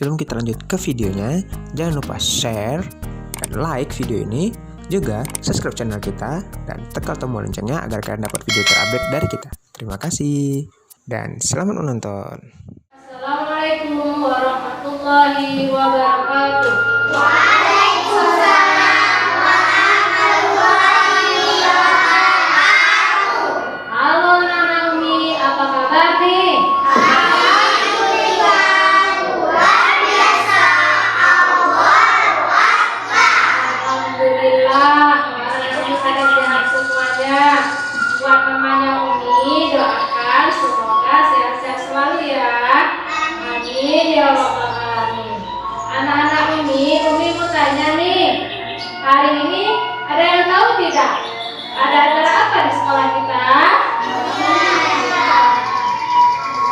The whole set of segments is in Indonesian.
Sebelum kita lanjut ke videonya, jangan lupa share dan like video ini, juga subscribe channel kita dan tekan tombol loncengnya agar kalian dapat video terupdate dari kita. Terima kasih dan selamat menonton. Assalamualaikum warahmatullahi wabarakatuh. Halo Nana Umi, apa kabar nih? Alhamdulillah, Nana Umi pada sehat semuanya. Buat mamanya Umi, doakan semoga sehat-sehat selalu ya. Amin ya Rabbal Alamin. Anak-anak Umi mau tanya nih. Hari ini ada yang tahu tidak? Ada acara apa di sekolah kita?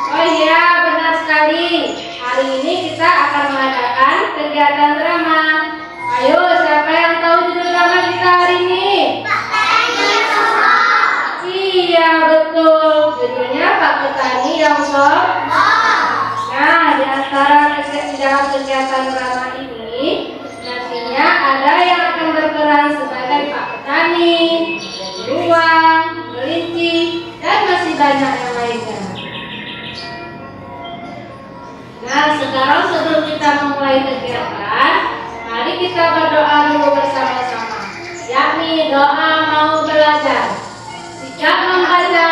Oh iya, benar sekali. Hari ini kita akan mengadakan kegiatan drama. Ayo, siapa yang tahu judul drama kita hari ini? Iya, betul. Judulnya Pak Petani yang sombong. Nah, di antara kegiatan drama ini, nantinya ada yang akan berperan sebagai Pak Petani, beruang, kelinci, dan masih banyak yang lainnya. Nah, sekarang sebelum kita memulai kegiatan, mari kita berdoa dulu bersama-sama, yakni doa mau belajar. Sejak membaca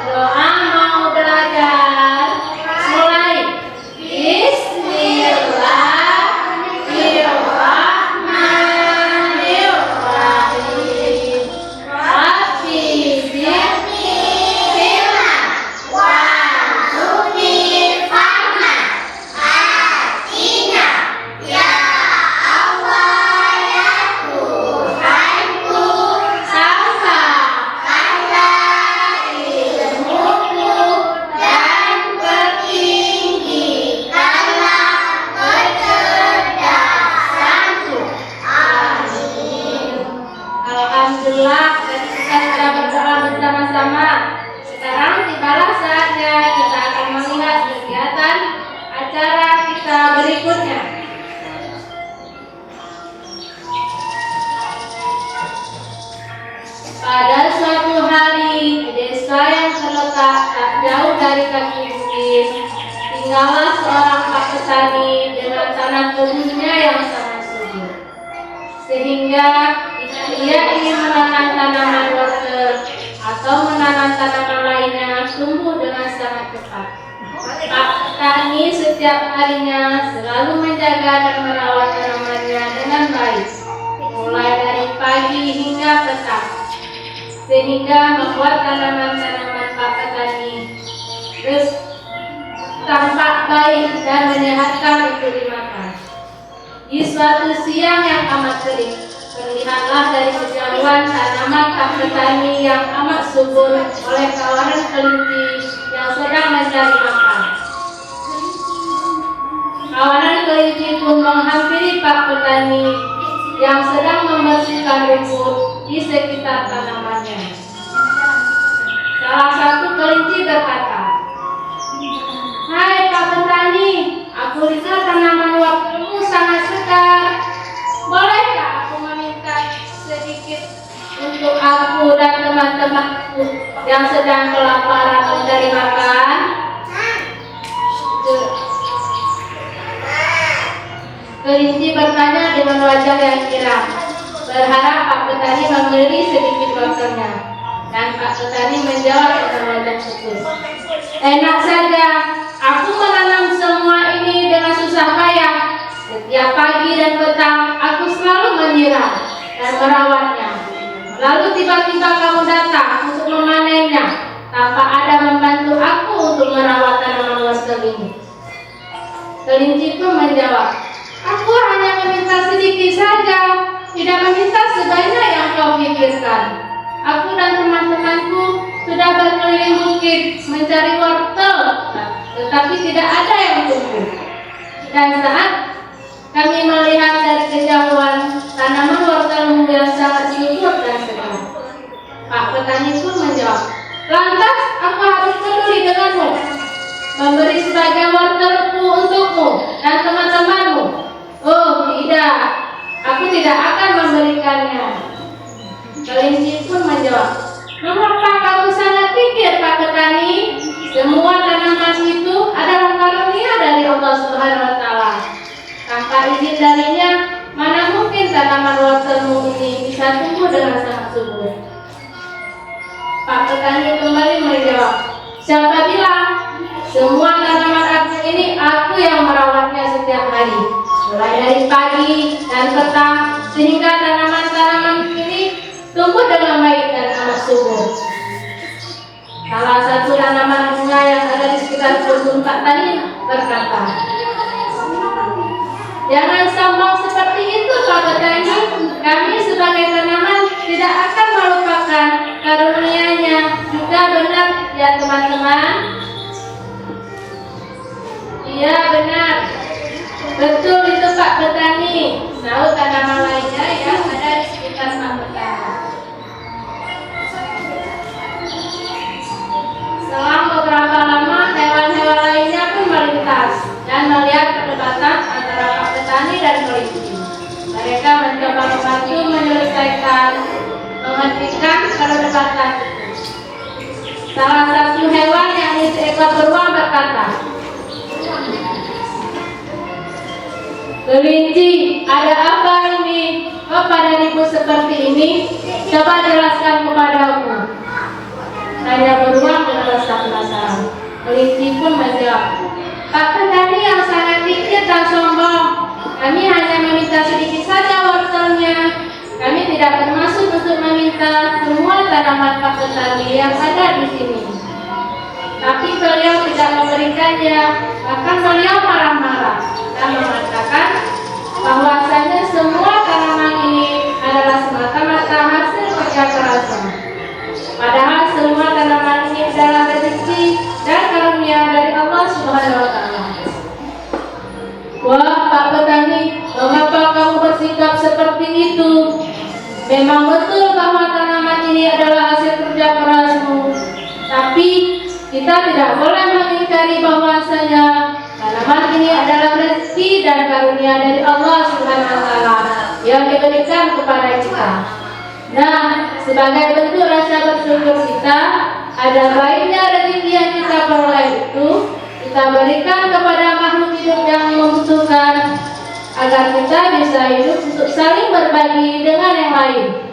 doa mau belajar, mulai. Bismillahirrahmanirrahim. Rabbi zidni ilma warzuqni fahma. Atina ya Allah ya Tuhanku, tambahkanlah ilmuku dan pertinggikanlah kecerdasanku. Amin. Alhamdulillah, tadi kita sudah berdoa bersama-sama. Sekarang tibalah saatnya kita akan melihat kegiatan acara kita berikutnya. Pada suatu hari di desa yang terletak tak jauh dari kaki bukit, tinggallah seorang pak petani dengan tanah kebunnya yang sangat subur. Sehingga jika ia ingin menanam tanaman wortel atau menanam tanaman lainnya tumbuh dengan sangat cepat, pak petani setiap harinya selalu menjaga dan merawat tanamannya dengan baik, mulai dari pagi hingga petang, sehingga membuat tanaman-tanaman pak petani terus tampak baik dan menyehatkan untuk dimakan. Di suatu siang yang amat terik, terlihatlah dari kejauhan tanaman pak petani yang amat subur oleh kawanan kelinci yang sedang mencari makan. Kawanan kelinci pun menghampiri pak petani yang sedang membersihkan rumput di sekitar tanamannya. Salah satu kelinci berkata, "Hai Pak Petani, aku lihat tanaman wortelmu sangat segar. Bolehkah aku meminta sedikit untuk aku dan teman-temanku yang sedang kelaparan mencari makan?" Kelinci bertanya dengan wajah yang girang, berharap Pak Petani memberi sedikit wortelnya. Dan Pak Petani menjawab dengan wajah syukur, "Enak saja, aku menanam semua ini dengan susah payah. Setiap pagi dan petang aku selalu menyiram dan merawatnya. Lalu tiba-tiba kamu datang untuk memanennya tanpa ada membantu aku untuk merawat tanaman wortel ini." Kelinci pun menjawab, "Aku hanya meminta sedikit saja, tidak meminta sebanyak yang kau pikirkan. Aku dan teman-temanku sudah berkeliling bukit mencari wortel, tetapi tidak ada yang tumbuh. Dan saat kami melihat dari kejauhan tanaman wortelmu yang sangat subur dan segar." Pak Petani pun menjawab, "Lantas aku harus peduli denganmu, memberi sebagian wortelku untukmu darinya, mana mungkin tanaman wortelmu ini bisa tumbuh dengan sangat subur. Pak petani kembali menjawab, siapa bilang? Semua tanaman aku ini aku yang merawatnya setiap hari, mulai dari pagi dan petang, sehingga tanaman-tanaman ini tumbuh dengan baik dan amat subur. Salah satu tanaman bunga yang ada di sekitar kebun Pak tadi berkata, jangan sombong seperti itu Pak petani. Kami sebagai tanaman tidak akan melupakan karunia-Nya. Juga benar ya teman-teman. Iya benar. Betul itu Pak petani. Sahut tanaman lainnya yang ada di sekitar Pak petani. Selang beberapa lama, hewan-hewan lainnya pun melintas dan melihat perdebatan antara Pak petani dan kelinci. Mereka mencoba membantu menghentikan perdebatan itu. Salah satu hewan yang seekor beruang berkata, kelinci, ada apa ini? Kok pada ribut seperti ini? Coba jelaskan kepadaku. Tanya beruang dengan rasa penasaran. Kelinci pun menjawab, Pak petani yang sangat dikit dan sombong. Kami hanya meminta sedikit saja wortelnya. Kami tidak bermaksud untuk meminta semua tanaman Pak petani yang ada di sini. Tapi beliau tidak memberikannya. Bahkan beliau marah-marah dan mengatakan bahwasanya semua tanaman ini adalah semata-mata hasil kerja kerasnya. Padahal semua tanaman ini adalah rezeki dan karunia dari Allah Subhanahu wa Ta'ala. Wah, Pak petani, mengapa kamu bersikap seperti itu? Memang betul bahwa tanaman ini adalah hasil kerja kerasmu, tapi kita tidak boleh mengingkari bahwasanya tanaman ini adalah rezeki dan karunia dari Allah Subhanahu wa Ta'ala yang diberikan kepada kita. Nah, sebagai bentuk rasa bersyukur kita, ada baiknya rezeki yang kita peroleh itu kita berikan kepada makhluk hidup yang membutuhkan, agar kita bisa hidup untuk saling berbagi dengan yang lain.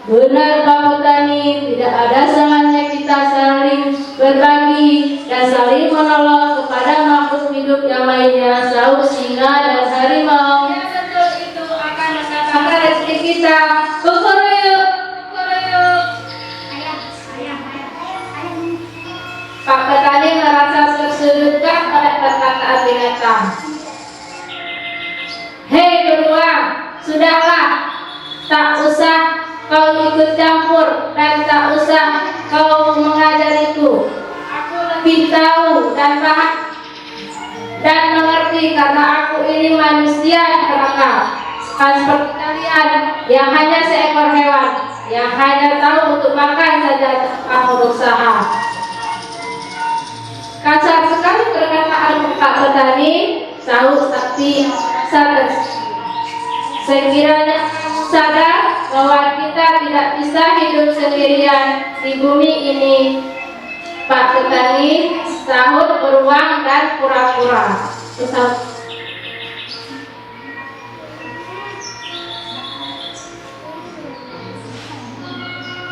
Benar Pak petani, tidak ada salahnya kita saling berbagi dan saling menolong kepada makhluk hidup yang lainnya, sahut singa dan harimau. Ya betul, itu akan mendatangkan rezeki kita. Kukuruyuk, kukuruyuk. Pak petani merasa tersudutkan oleh perkataan binatang. Hei beruang, sudahlah, tak usah kau ikut campur dan tak usah kau mengajariku. Aku lebih tahu dan paham dan mengerti karena aku ini manusia yang berakal. Bukan seperti kalian yang hanya seekor hewan yang hanya tahu untuk makan saja tanpa berusaha. Kasar sekali perkataan Pak petani, sahut Sakti Sates. Sekiranya sadar bahwa kita tidak bisa hidup sendirian di bumi ini, Pak petani, sahut beruang dan kura-kura.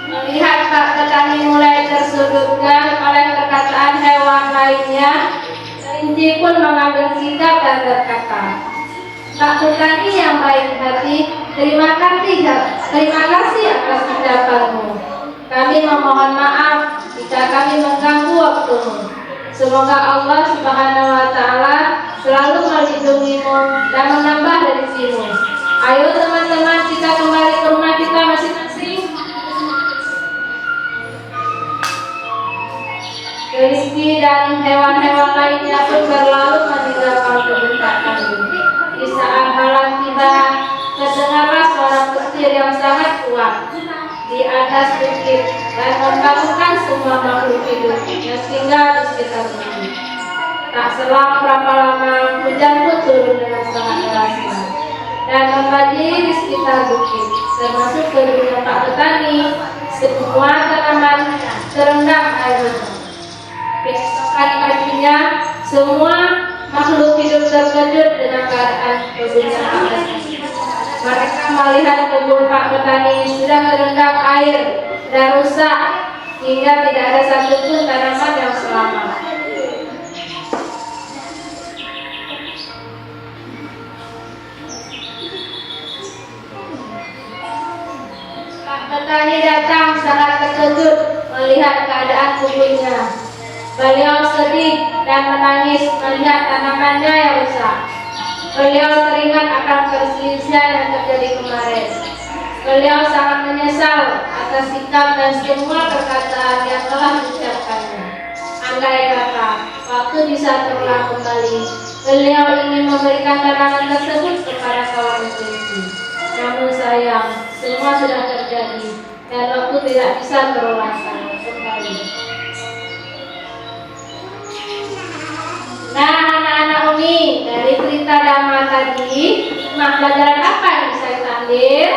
Melihat Pak petani mulai tersudutkan oleh perkataan hewan lainnya, kelinci pun mengambil sikap dan berkata, Pak petani yang baik hati, terima kasih atas ucapanmu. Kami memohon maaf jika kami mengganggu waktumu. Semoga Allah Subhanahu wa Ta'ala selalu melindungimu dan menambah rezekimu. Ayo teman-teman, kita kembali ke rumah kita masing-masing. Kelinci dan hewan-hewan lainnya pun berlalu meninggalkan kebun tadi. Di saat malam tiba, terdengarlah suara petir yang sangat kuat di atas bukit dan membangunkan semua makhluk hidup yang tinggal di sekitar bukit. Tak selang berapa lama, hujan pun turun dengan sangat deras dan membanjiri di sekitar bukit, termasuk kebunnya Pak petani. Semua tanaman terendam air hujan. Keesokan paginya, Semua makhluk hidup terkejut dengan keadaan kebunnya Pak Petani. Mereka melihat kebun Pak Petani sudah terendam air, sudah rusak, hingga tidak ada satupun tanaman yang selamat. Pak Petani datang sangat terkejut melihat keadaan kebunnya. Beliau sedih dan menangis melihat tanamannya yang rusak. Beliau teringat akan perselisihan yang terjadi kemarin. Beliau sangat menyesal atas sikap dan semua perkataan yang telah diucapkannya. Andai kata waktu bisa terulang kembali, beliau ingin memberikan tanaman tersebut kepada kaum muslimin. Namun sayang, semua sudah terjadi dan waktu tidak bisa terulang kembali. Nah, anak-anak Umi, dari cerita Dhamma tadi, hikmah pelajaran apa yang bisa kita ambil?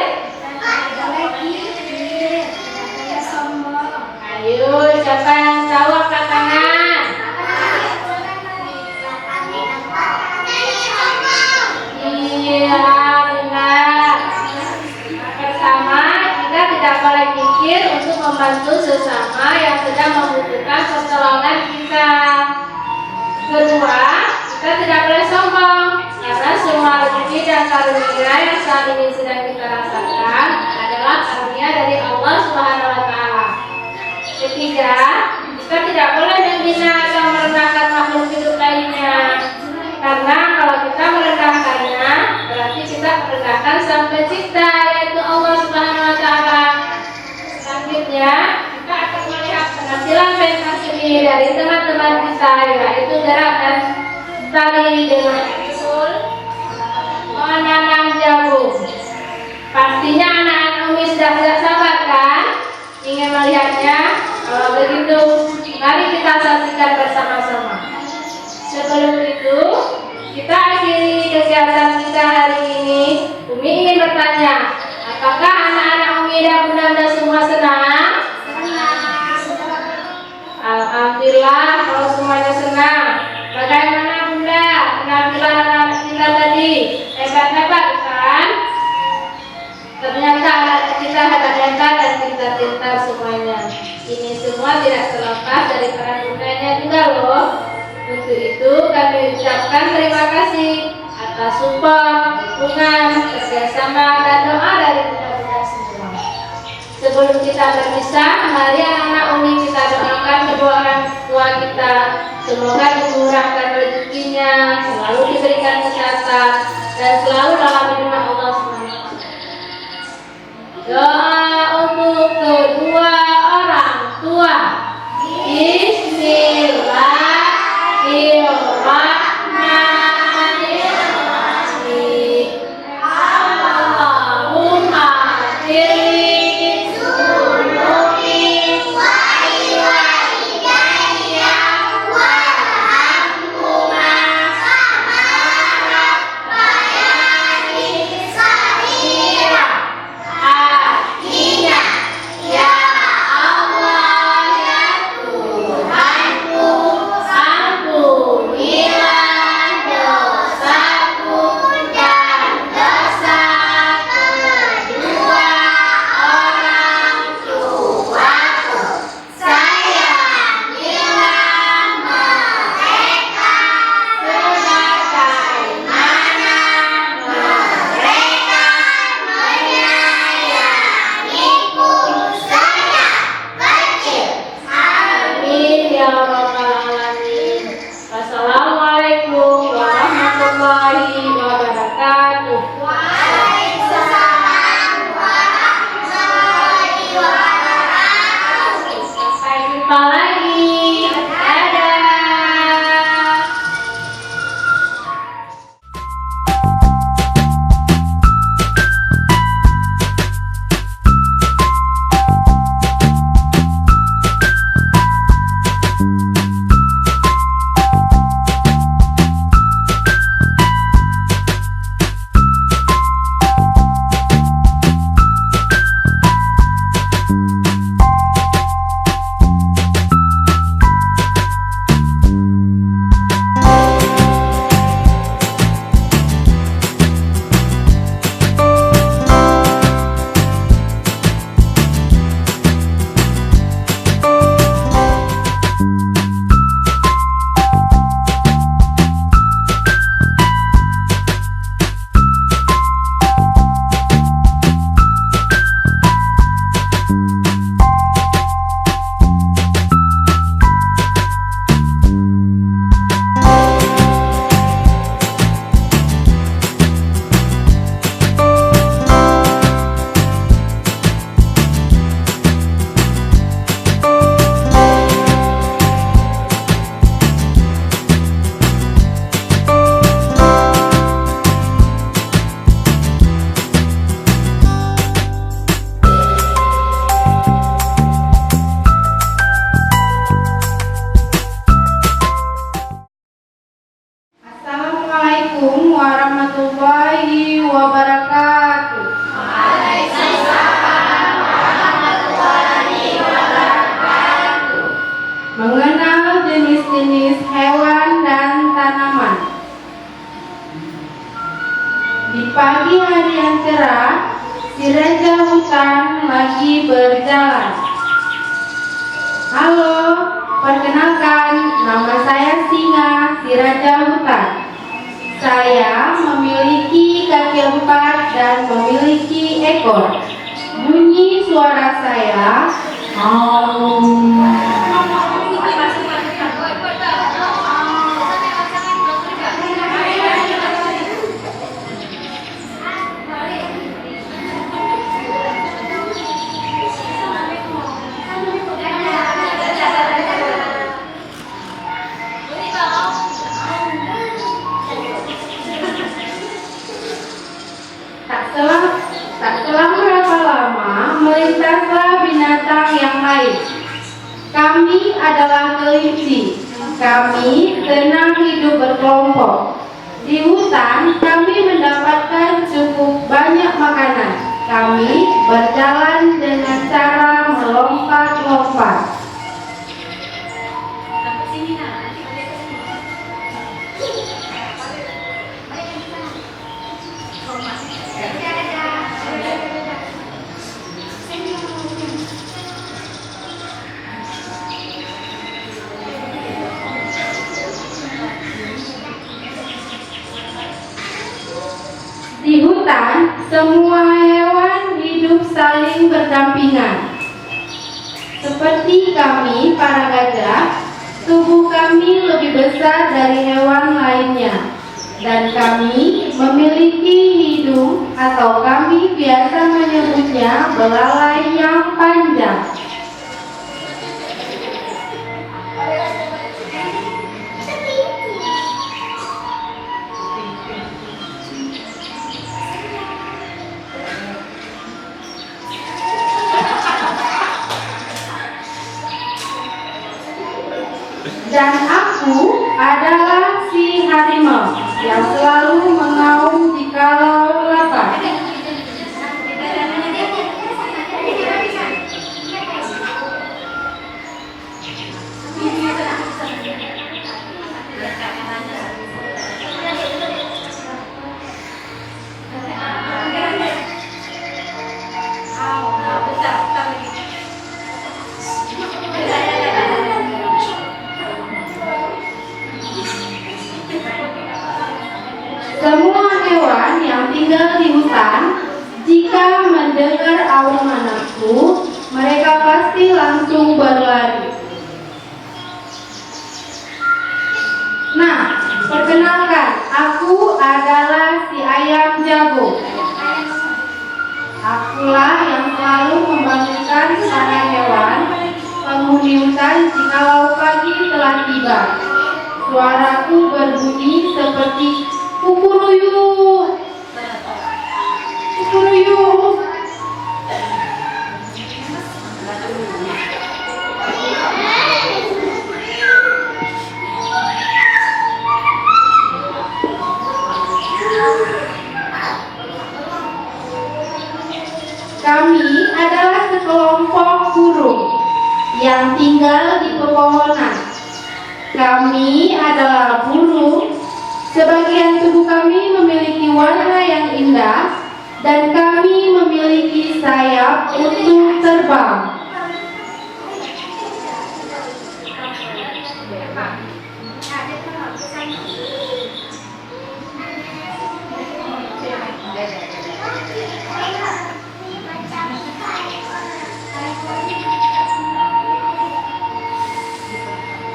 Ayo, siapa yang tahu angkat tangan? Iya, benar. Pertama, kita tidak boleh pikir untuk membantu sesama yang sedang membutuhkan pertolongan kita. Kedua, kita tidak boleh sombong karena semua rezeki dan karunia yang saat ini sedang kita rasakan adalah karunia dari Allah Subhanahu wa Ta'ala. Ketiga, kita tidak boleh menghina atau merendahkan makhluk hidup lainnya, karena kalau kita merendahkannya berarti kita merendahkan Sang Pencipta, yaitu Allah Subhanahu wa Ta'ala. Selanjutnya, kita akan melihat penampilan pentas seni dari teman-teman kita, yaitu gerak dan tari dengan usul menanam jagung. Pastinya anak-anak Umi sudah tidak sabar kan ingin melihatnya? Kalau begitu, mari kita saksikan bersama-sama. Sebelum itu, kita akhiri kegiatan kita hari ini. Umi ingin bertanya, apakah anak-anak Umi dan bunda-bunda semua senang? Alhamdulillah, kalau semuanya senang. Bagaimana bunda penampilan anak kita tadi? Hebat-hebat kan? Ternyata anak kita hebat-hebat dan pintar-pintar semuanya. Ini semua tidak terlepas dari peran bundanya juga loh. Untuk itu kami ucapkan terima kasih atas support, dukungan, kerjasama dan doa dari bunda-bunda semua. Sebelum kita berpisah, mari anak-anak Umi kita doakan kedua orang tua kita. Semoga dimurahkan rezekinya, selalu diberikan kesehatan, dan selalu dalam lindungan Allah SWT. Doa untuk kedua orang tua. Bismillahirrahmanirrahim. Allahumma firli sunubi wa iwadiyya warhamhuma kama rabbayani shaghira. Amin. pagi hari yang cerah, si raja hutan lagi berjalan. Halo, perkenalkan, nama saya Singa, si raja hutan. Saya memiliki kaki 4 dan memiliki ekor. Bunyi suara saya, Tak selang berapa lama, melintaslah binatang yang lain. Kami adalah kelinci. Kami senang hidup berkelompok. Di hutan, kami mendapatkan cukup banyak makanan. Kami berjalan dengan cara melompat-lompat. Di hutan, semua hewan hidup saling berdampingan. Seperti kami, para gajah, tubuh kami lebih besar dari hewan lainnya. Dan kami memiliki hidung atau kami biasa menyebutnya belalai yang panjang. Dan aku adalah si harimau yang selalu mengaum jikalau lapar. Semua hewan yang tinggal di hutan, jika mendengar auman aku, mereka pasti langsung berlari. Nah, perkenalkan, aku adalah si ayam jago. Akulah yang selalu membangunkan para hewan penghuni hutan jikalau pagi telah tiba. Suaraku berbunyi seperti kukuruyuk, kukuruyuk. Kami adalah sekelompok burung yang tinggal di pepohonan. Kami adalah burung. Sebagian tubuh kami memiliki warna yang indah dan kami memiliki sayap untuk terbang.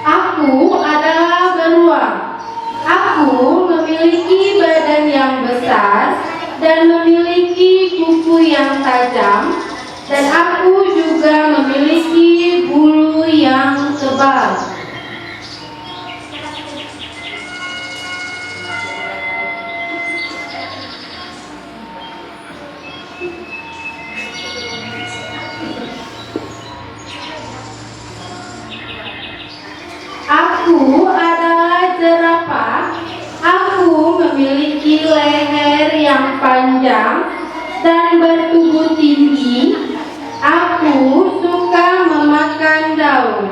Aku adalah beruang. Aku memiliki badan yang besar dan memiliki kuku yang tajam, dan aku juga memiliki bulu yang tebal. Aku adalah jerapah. Aku memiliki leher yang panjang dan bertubuh tinggi. Aku suka memakan daun.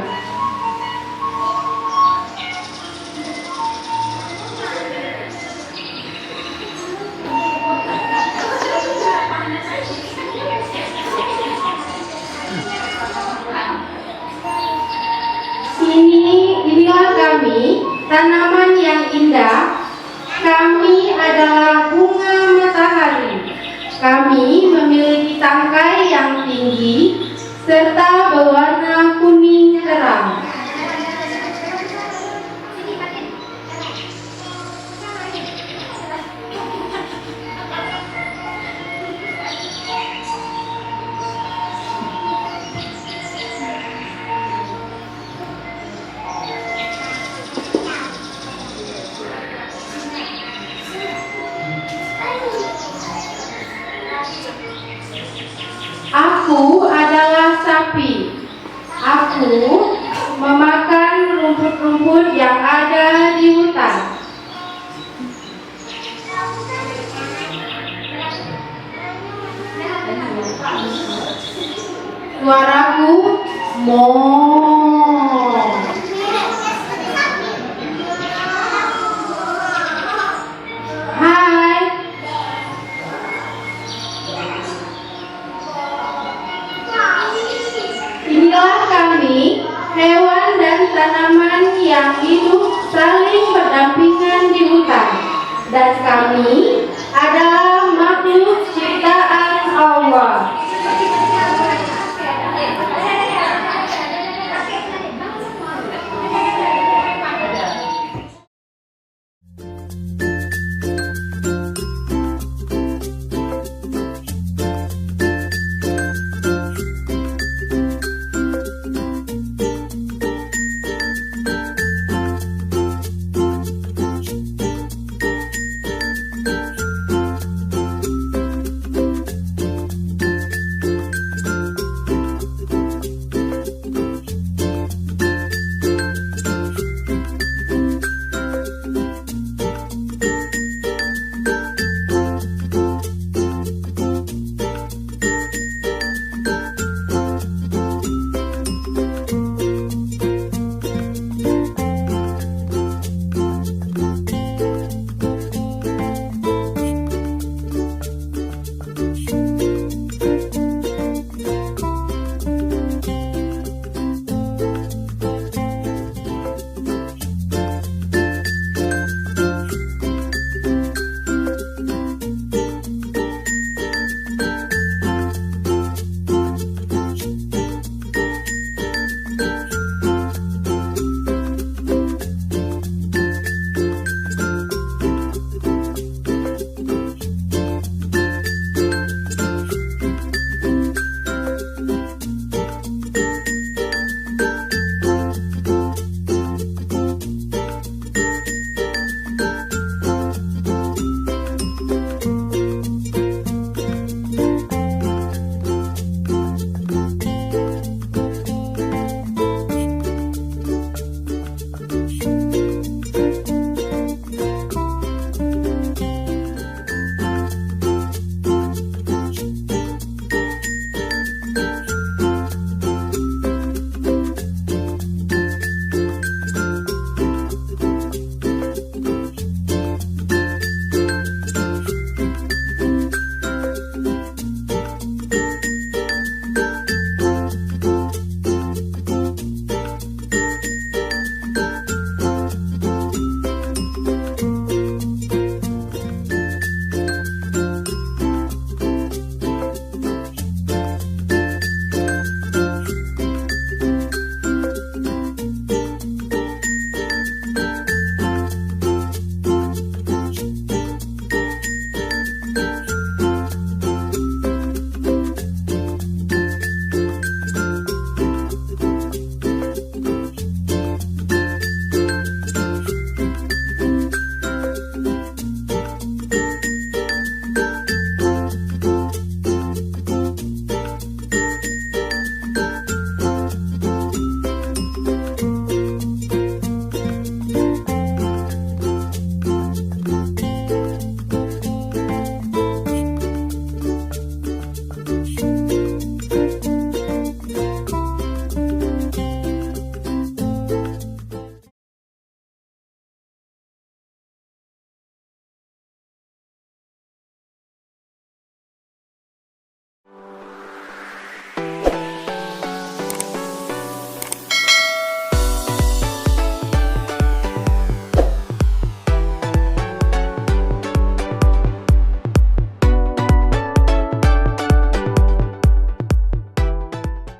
Kami adalah bunga matahari. Kami memiliki tangkai yang tinggi serta berwarna kuning terang. Aku adalah sapi. Aku memakan rumput-rumput yang ada di hutan. Suaraku mo. Hai. Inilah kami, hewan dan tanaman yang hidup